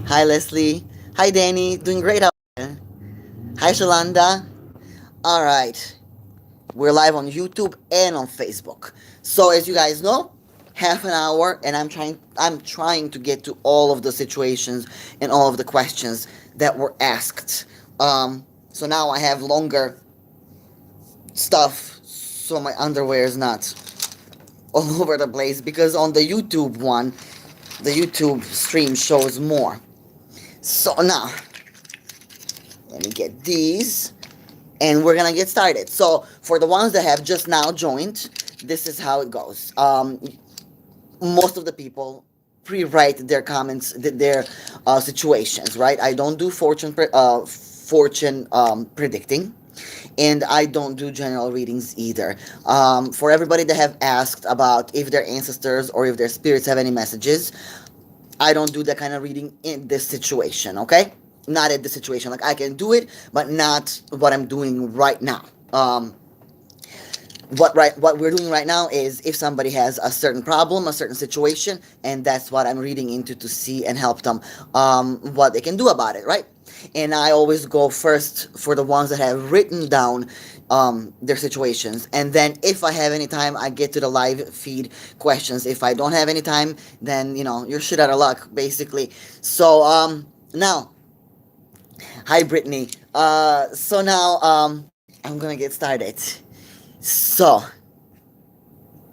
Hi, Leslie. Hi, Danny. Doing great out there. Hi, Shalanda. All right. We're live on YouTube and on Facebook. So, as you guys know, half an hour, and I'm trying to get to all of the situations and all of the questions that were asked. So now I have longer stuff, so my underwear is not all over the place because on the YouTube one, the YouTube stream shows more. So now, let me get these, and we're gonna get started. So for the ones that have just now joined, this is how it goes. Most of the people pre-write their comments, their situations, right? I don't do fortune predicting, and I don't do general readings either. For everybody that have asked about if their ancestors or if their spirits have any messages, I don't do that kind of reading in this situation, okay? Not in this situation. Like, I can do it, but not what I'm doing right now. What we're doing right now is if somebody has a certain problem, a certain situation, and that's what I'm reading into to see and help them what they can do about it, right? And I always go first for the ones that have written down their situations, and then if I have any time, I get to the live feed questions. If I don't have any time, then you're shit out of luck, basically. So now, hi Brittany. So now I'm gonna get started. So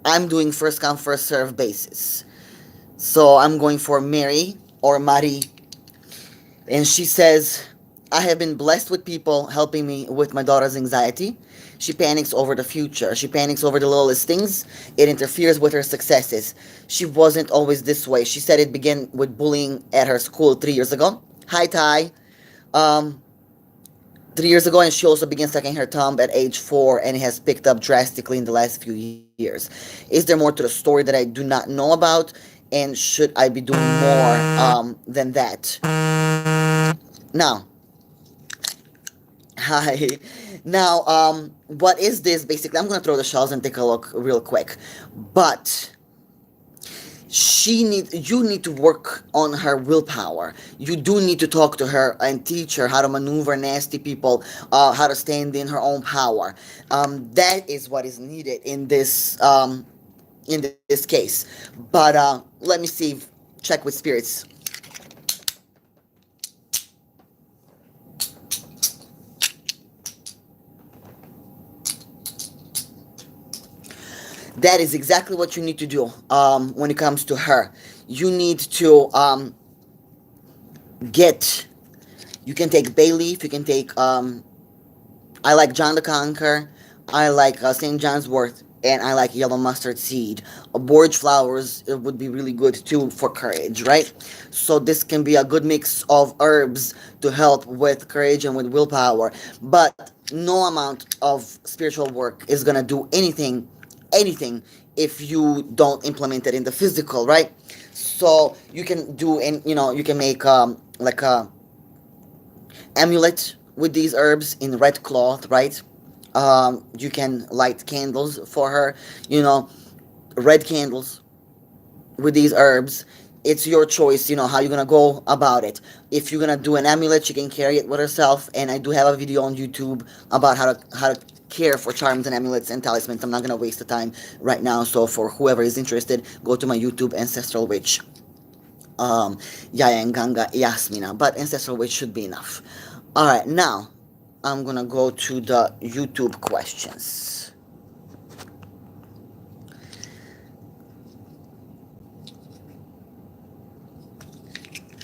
I'm doing first come first serve basis. So I'm going for Mary or Marie, and she says, I have been blessed with people helping me with my daughter's anxiety. She panics over the future. She panics over the littlest things. It interferes with her successes. She wasn't always this way. She said it began with bullying at her school 3 years ago. Hi, Ty. Um, 3 years ago, and she also began sucking her thumb at age 4, and it has picked up drastically in the last few years. Is there more to the story that I do not know about, and should I be doing more than that? Now, hi. Now, what is this? Basically, I'm gonna throw the shells and take a look real quick, but you need to work on her willpower. You do need to talk to her and teach her how to maneuver nasty people, how to stand in her own power. That is what is needed in this case. But let me see. Check with spirits. That is exactly what you need to do when it comes to her. You need to get. You can take bay leaf. You can take. I like John the Conqueror. I like St. John's Wort, and I like yellow mustard seed. Borage flowers, it would be really good too for courage, right? So this can be a good mix of herbs to help with courage and with willpower. But no amount of spiritual work is gonna do anything if you don't implement it in the physical, right? So you can do, and you can make like a amulet with these herbs in red cloth, right? You can light candles for her, you know, red candles with these herbs. It's your choice, how you're gonna go about it. If you're gonna do an amulet, she can carry it with herself. And I do have a video on YouTube about how to care for charms and amulets and talismans. I'm not gonna waste the time right now. So for whoever is interested, go to my YouTube Ancestral Witch. Yaya and Ganga Yasmina, but Ancestral Witch should be enough. All right, now I'm gonna go to the YouTube questions.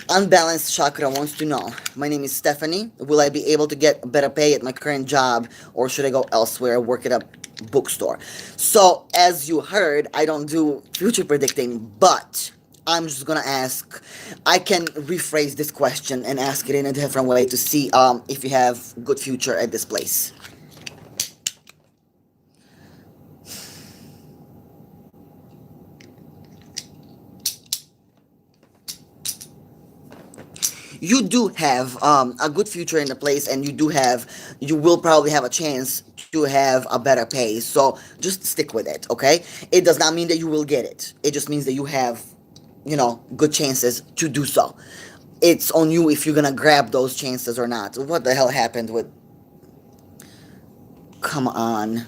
Unbalanced Chakra wants to know, my name is Stephanie. Will I be able to get better pay at my current job, or should I go elsewhere, work at a bookstore? So, as you heard, I don't do future predicting, but I'm just gonna ask. I can rephrase this question and ask it in a different way to see if you have good future at this place. You do have a good future in the place, and you will probably have a chance to have a better pay. So just stick with it, okay? It does not mean that you will get it. It just means that you have good chances to do so. it's on you if you're gonna grab those chances or not. What the hell happened with? Come on.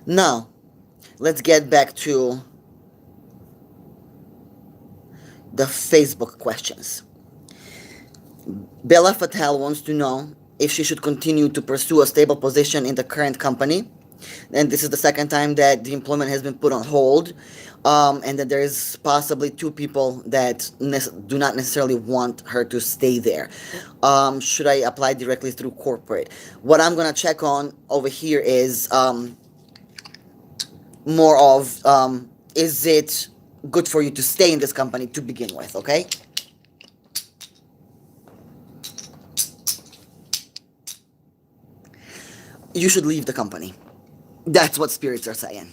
Now, let's get back to the Facebook questions. Bella Fatal wants to know if she should continue to pursue a stable position in the current company. And this is the second time that the employment has been put on hold, and that there is possibly two people that do not necessarily want her to stay there. Should I apply directly through corporate? What I'm gonna check on over here is more of is it good for you to stay in this company to begin with? Okay. You should leave the company. That's what spirits are saying.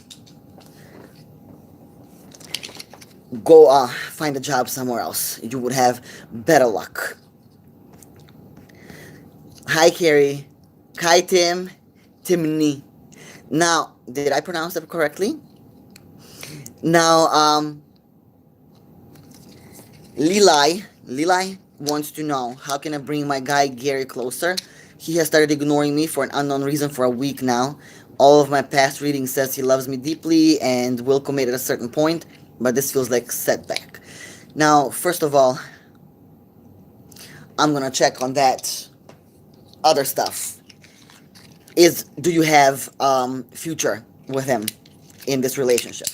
Go find a job somewhere else. You would have better luck. Hi, Carrie. Hi, Tim. Timney. Now, did I pronounce that correctly? Now, Lilai wants to know how can I bring my guy Gary closer? He has started ignoring me for an unknown reason for a week now. All of my past reading says he loves me deeply and will commit at a certain point, but this feels like setback. Now, first of all, I'm gonna check on that other stuff. Is do you have future with him in this relationship?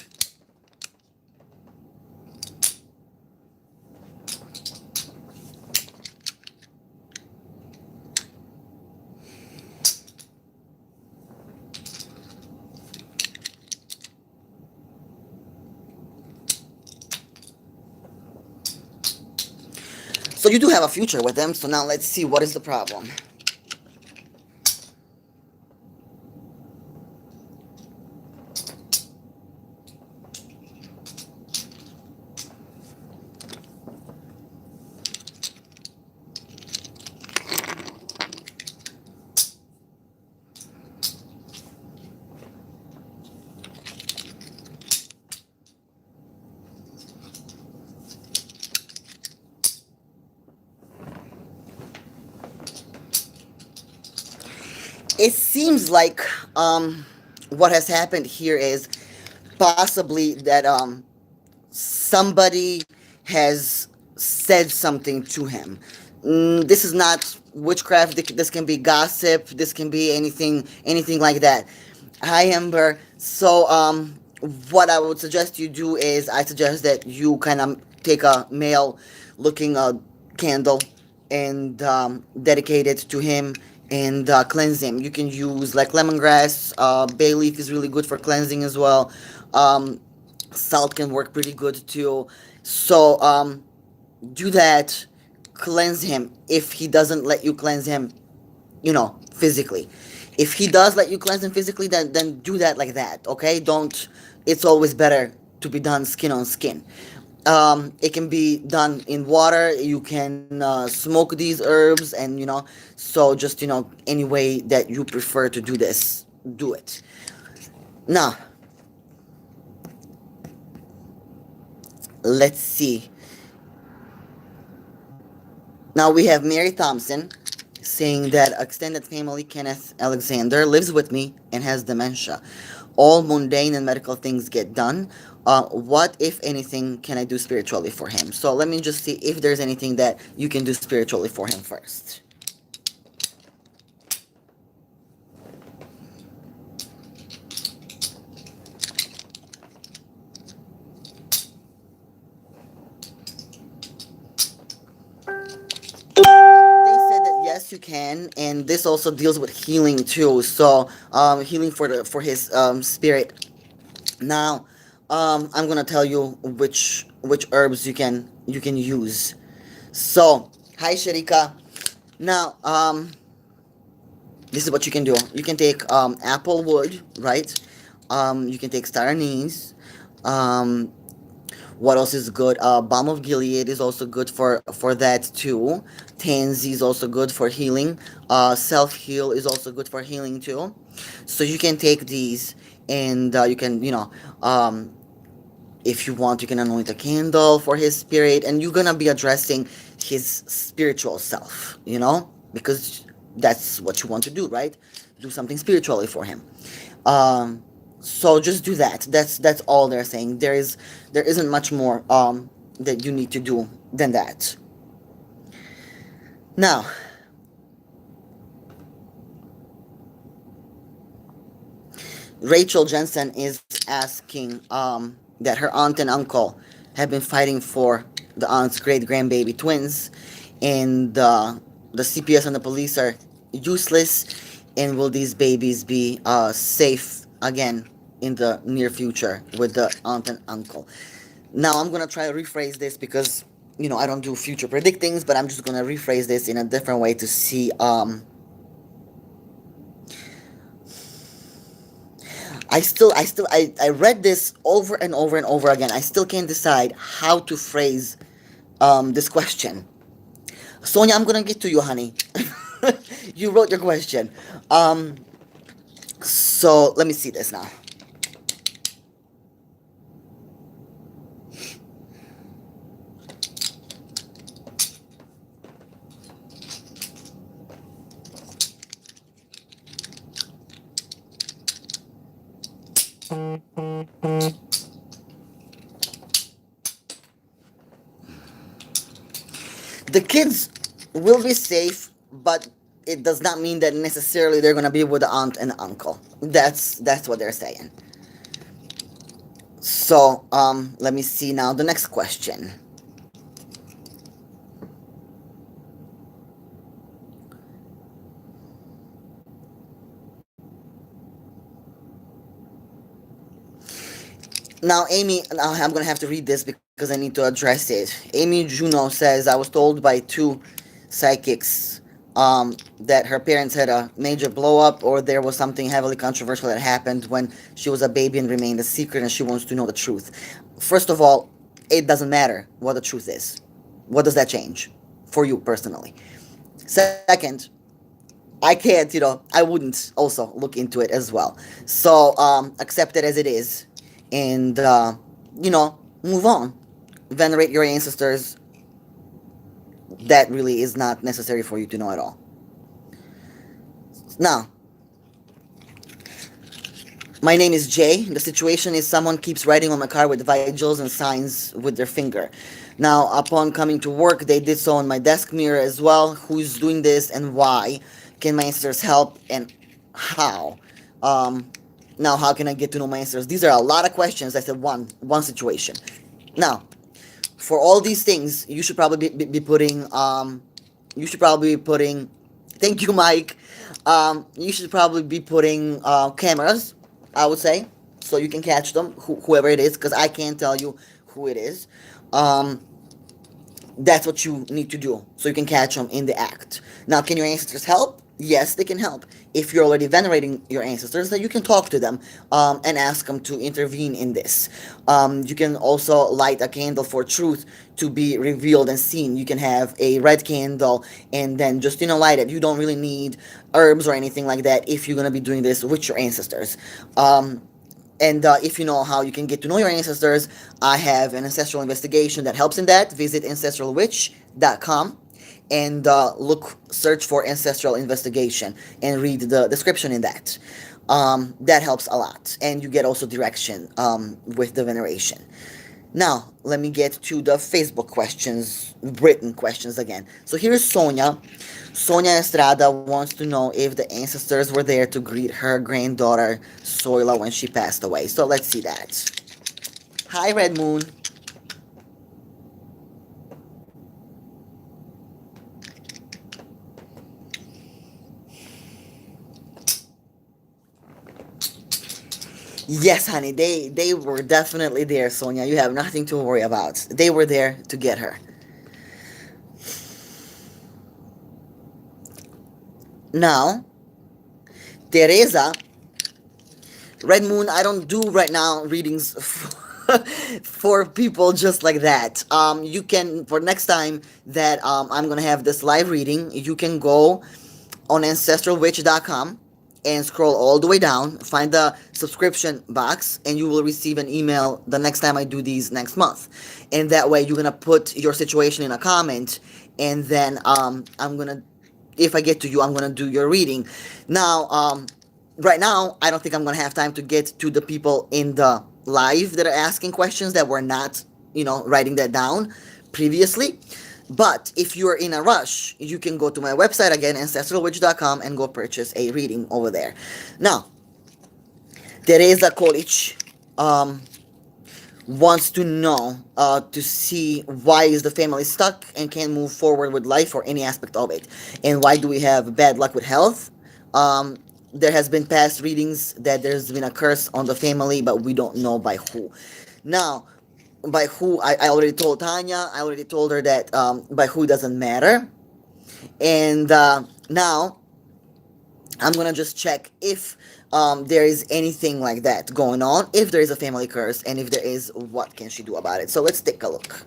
So you do have a future with him. So now let's see what is the problem. It seems like what has happened here is possibly that somebody has said something to him. This is not witchcraft. This can be gossip. This can be anything like that. Hi, Amber. So, what I would suggest you do is I suggest that you kind of take a male looking candle and dedicate it to him and cleanse him. You can use like lemongrass. Bay leaf is really good for cleansing as well. Salt can work pretty good too. So do that, cleanse him if he doesn't let you cleanse him, physically. If he does let you cleanse him physically, then do that like that, okay? Don't, it's always better to be done skin on skin. It can be done in water. You can smoke these herbs, and so just any way that you prefer to do this, do it. Now, let's see. Now we have Mary Thompson saying that extended family Kenneth Alexander lives with me and has dementia. All mundane and medical things get done. What, if anything, can I do spiritually for him? So let me just see if there's anything that you can do spiritually for him first. Yes, you can, and this also deals with healing too. So, healing for his spirit. Now, I'm gonna tell you which herbs you can use. So, hi Sharika. Now, this is what you can do. You can take apple wood, right? You can take star anise. Um, what else is good? Balm of Gilead is also good for that too. Tansy is also good for healing. Self heal is also good for healing too. So you can take these, and you can um, If you want, you can anoint a candle for his spirit, and you're gonna be addressing his spiritual self, because that's what you want to do, right? Do something spiritually for him. Um, so just do that. That's all they're saying. There isn't much more that you need to do than that. Now, Rachel Jensen is asking that her aunt and uncle have been fighting for the aunt's great grandbaby twins, and the CPS and the police are useless. And will these babies be safe again in the near future with the aunt and uncle? Now I'm gonna try to rephrase this because I don't do future predictings, but I'm just gonna rephrase this in a different way to see. I read this over and over and over again. I still can't decide how to phrase this question. Sonia, I'm gonna get to you, honey. You wrote your question. Um, so let me see this now. The kids will be safe, but it does not mean that necessarily they're gonna be with the aunt and the uncle. That's what they're saying. So let me see now the next question. Now, Amy, now I'm gonna have to read this because I need to address it. Amy Juno says, I was told by two psychics that her parents had a major blow up, or there was something heavily controversial that happened when she was a baby and remained a secret, and she wants to know the truth. First of all, it doesn't matter what the truth is. What does that change for you personally? Second, I can't, I wouldn't also look into it as well. So accept it as it is, and move on. Venerate your ancestors. That really is not necessary for you to know at all. Now, my name is Jay. The situation is someone keeps writing on my car with vigils and signs with their finger. Now, upon coming to work, they did so on my desk mirror as well. Who's doing this and why? Can my ancestors help, and how? Now, how can I get to know my ancestors? These are a lot of questions. I said one situation. Now, for all these things, you should probably be putting. You should probably be putting. Thank you, Mike. You should probably be putting cameras, I would say, so you can catch them, whoever it is, because I can't tell you who it is. Um, that's what you need to do, so you can catch them in the act. Now, can your ancestors help? Yes, they can help. If you're already venerating your ancestors, then you can talk to them and ask them to intervene in this. You can also light a candle for truth to be revealed and seen. You can have a red candle and then just light it. You don't really need herbs or anything like that if you're gonna be doing this with your ancestors. And if you know how you can get to know your ancestors, I have an ancestral investigation that helps in that. Visit ancestralwitch.com and search for ancestral investigation and read the description in that. That helps a lot, and you get also direction with the veneration. Now, let me get to the Facebook questions, written questions again. So here's Sonia. Sonia Estrada wants to know if the ancestors were there to greet her granddaughter Soila when she passed away. So let's see that. Hi, Red Moon. Yes, honey, they were definitely there, Sonia. You have nothing to worry about. They were there to get her. Now, Teresa, Red Moon, I don't do right now readings for people just like that. You can, for next time that I'm gonna have this live reading, you can go on ancestralwitch.com and scroll all the way down, find the subscription box, and you will receive an email the next time I do these next month. And that way, you're gonna put your situation in a comment, and then I'm gonna, if I get to you, I'm gonna do your reading. Now, right now, I don't think I'm gonna have time to get to the people in the live that are asking questions that were not, writing that down previously. But if you're in a rush, you can go to my website again, ancestralwitch.com, and go purchase a reading over there. Now, Teresa Kolic wants to know, to see why is the family stuck and can't move forward with life or any aspect of it, and why do we have bad luck with health. There has been past readings that there's been a curse on the family, but we don't know by who. Now, by who, I already told Tanya. I already told her that by who doesn't matter. And now I'm gonna just check if there is anything like that going on, if there is a family curse, and if there is, what can she do about it. So let's take a look.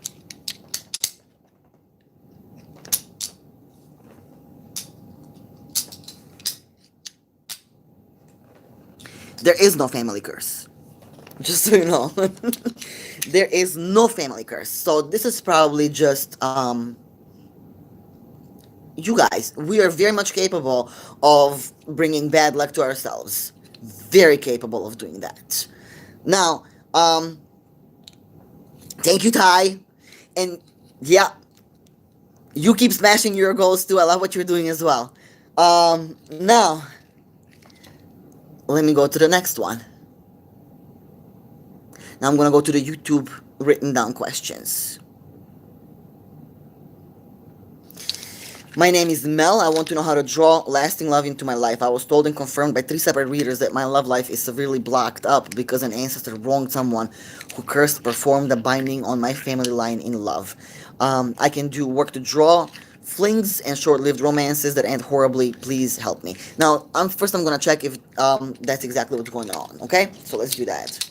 There is no family curse. Just so you know. There is no family curse. So this is probably just you guys. We are very much capable of bringing bad luck to ourselves. Very capable of doing that. Now, thank you, Ty. And yeah, you keep smashing your goals too. I love what you're doing as well. Now, let me go to the next one. Now I'm gonna go to the YouTube written down questions. My name is Mel. I want to know how to draw lasting love into my life. I was told and confirmed by 3 separate readers that my love life is severely blocked up because an ancestor wronged someone who cursed performed a binding on my family line in love. I can do work to draw flings and short-lived romances that end horribly. Please help me. Now, first I'm gonna check if that's exactly what's going on. Okay, so let's do that.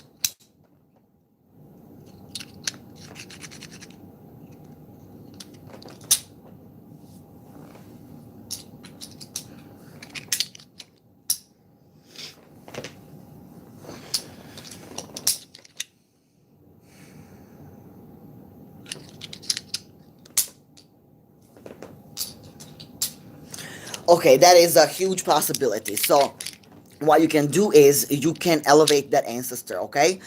Okay, that is a huge possibility. So what you can do is you can elevate that ancestor. Okay,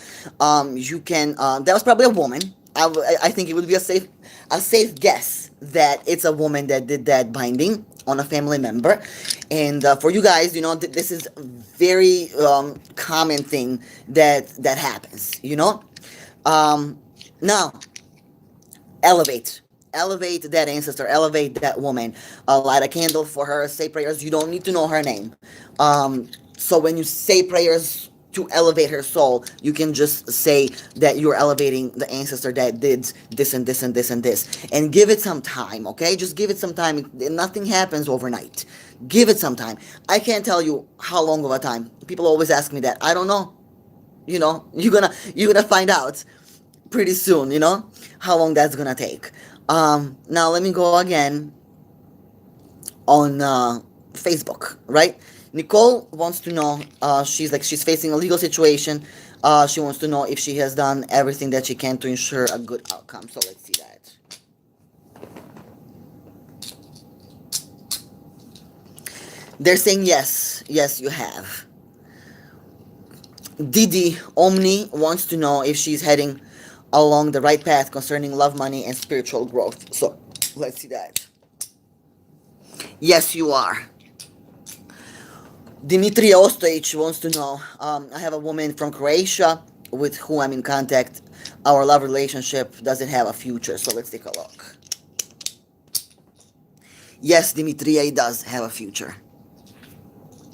you can. That was probably a woman. I think it would be a safe guess that it's a woman that did that binding on a family member. And for you guys, this is very common thing that happens. Now, elevate that ancestor, elevate that woman, light a candle for her, say prayers. You don't need to know her name. So when you say prayers to elevate her soul, you can just say that you're elevating the ancestor that did this and this and this and this, and give it some time. Okay, just give it some time. Nothing happens overnight. Give it some time. I can't tell you how long of a time. People always ask me that. I don't know. You're gonna find out pretty soon, how long that's gonna take. Now let me go again on Facebook, right? Nicole wants to know, she's facing a legal situation. She wants to know if she has done everything that she can to ensure a good outcome. So let's see that. They're saying yes. Yes, you have. Didi Omni wants to know if she's heading along the right path concerning love, money, and spiritual growth. So, let's see that. Yes, you are. Dimitri Ostojic wants to know, I have a woman from Croatia with whom I'm in contact. Our love relationship doesn't have a future. So, let's take a look. Yes, Dimitri, it does have a future.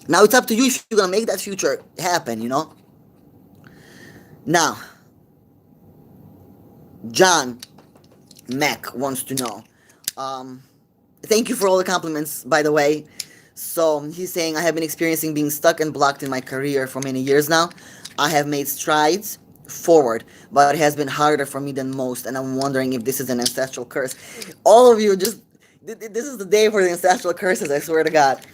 Now, it's up to you if you're going to make that future happen, Now, John Mac wants to know. Thank you for all the compliments, by the way. So he's saying, I have been experiencing being stuck and blocked in my career for many years now. I have made strides forward, but it has been harder for me than most, and I'm wondering if this is an ancestral curse. All of you, this is the day for the ancestral curses, I swear to God.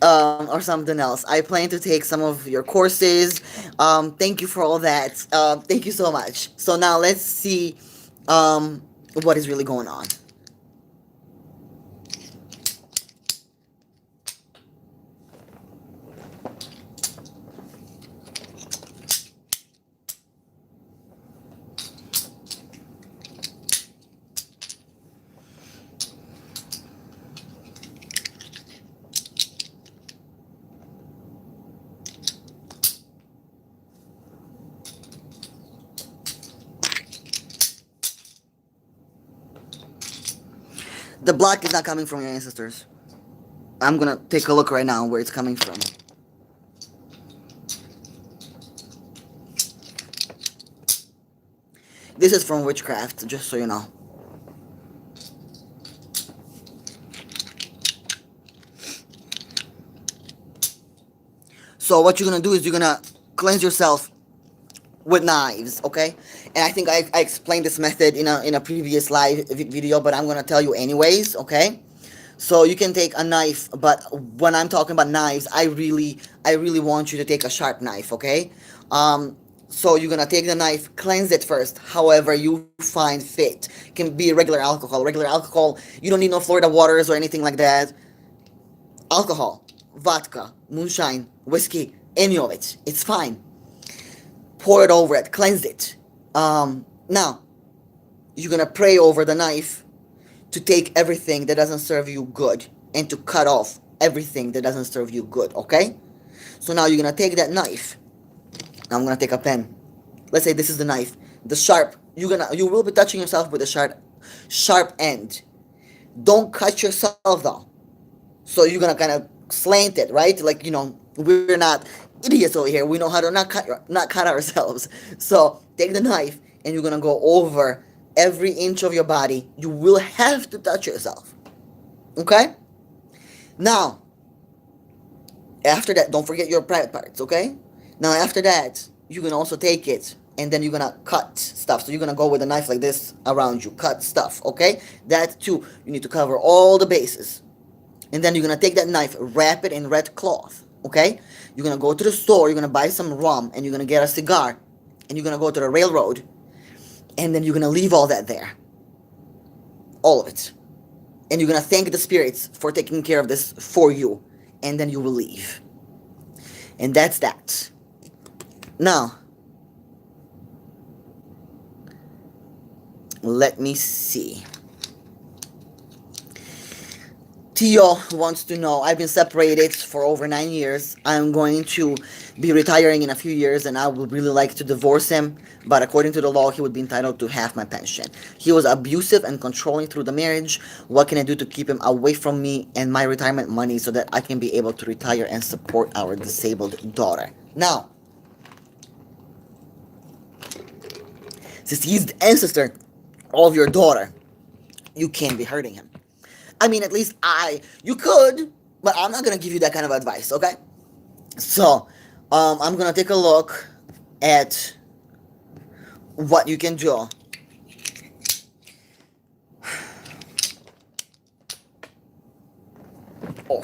or something else. I plan to take some of your courses. Thank you for all that. Thank you so much. So now let's see um, what is really going on. The black is not coming from your ancestors. I'm gonna take a look right now where it's coming from. This is from witchcraft, just so you know. So what you're gonna do is you're gonna cleanse yourself with knives, okay? And I think I explained this method in a previous live video, but I'm gonna tell you anyways, okay? So you can take a knife, but when I'm talking about knives, I really want you to take a sharp knife, okay? So you're gonna take the knife, cleanse it first, however you find fit. Can be regular alcohol. Regular alcohol, you don't need no Florida waters or anything like that. Alcohol, vodka, moonshine, whiskey, any of it, it's fine. Pour it over it, cleanse it. Now you're gonna pray over the knife to take everything that doesn't serve you good and to cut off everything that doesn't serve you good, okay? So now you're gonna take that knife. I'm gonna take a pen. Let's say this is the knife. The sharp, you will be touching yourself with the sharp end. Don't cut yourself though. So you're gonna kind of slant it, right? Like, we're not idiots over here. We know how to not cut ourselves. So take the knife and you're gonna go over every inch of your body. You will have to touch yourself. Okay? Now, after that, don't forget your private parts, okay? Now after that, you can also take it and then you're gonna cut stuff. So you're gonna go with a knife like this around you, cut stuff, okay? That too, you need to cover all the bases. And then you're gonna take that knife, wrap it in red cloth, okay? You're gonna go to the store, you're gonna buy some rum, and you're gonna get a cigar, and you're gonna go to the railroad, and then you're gonna leave all that there. All of it. And you're gonna thank the spirits for taking care of this for you, and then you will leave. And that's that. Now, let me see. Tio wants to know, I've been separated for over 9 years. I'm going to be retiring in a few years and I would really like to divorce him, but according to the law, he would be entitled to half my pension. He was abusive and controlling through the marriage. What can I do to keep him away from me and my retirement money so that I can be able to retire and support our disabled daughter? Now, since he's the ancestor of your daughter, you can't be hurting him. I mean, at least you could, but I'm not gonna give you that kind of advice, okay? So, I'm gonna take a look at what you can do. Oh.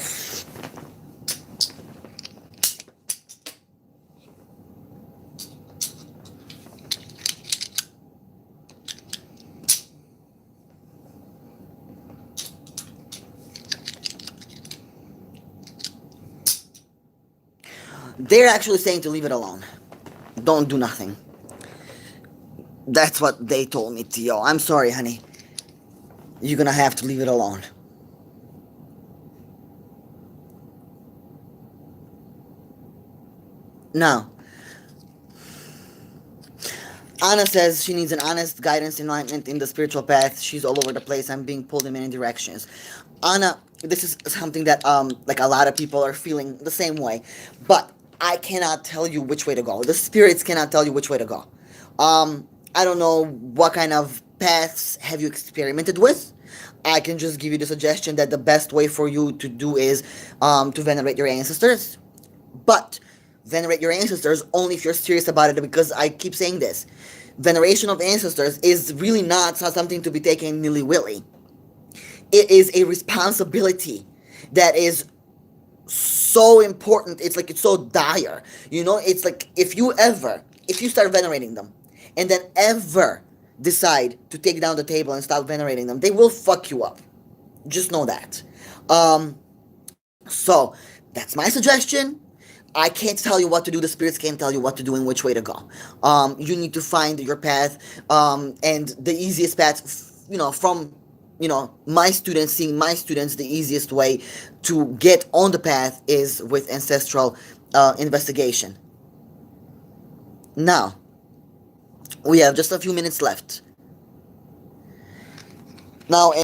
They're actually saying to leave it alone. Don't do nothing. That's what they told me, Tio. I'm sorry, honey. You're gonna have to leave it alone. Now, Anna says she needs an honest guidance, enlightenment in the spiritual path. She's all over the place. I'm being pulled in many directions. Anna, this is something that like a lot of people are feeling the same way, but I cannot tell you which way to go. The spirits cannot tell you which way to go. I don't know what kind of paths have you experimented with. I can just give you the suggestion that the best way for you to do is to venerate your ancestors. But venerate your ancestors only if you're serious about it, because I keep saying this. Veneration of ancestors is really not something to be taken nilly-willy. It is a responsibility that is so important. It's like it's so dire. It's like if you start venerating them and then ever decide to take down the table and stop venerating them, they will fuck you up. Just know that. Um, so that's my suggestion. I can't tell you what to do. The spirits can't tell you what to do and which way to go. You need to find your path. And the easiest path, from my students, seeing my students, the easiest way to get on the path is with ancestral investigation. Now we have just a few minutes left. Now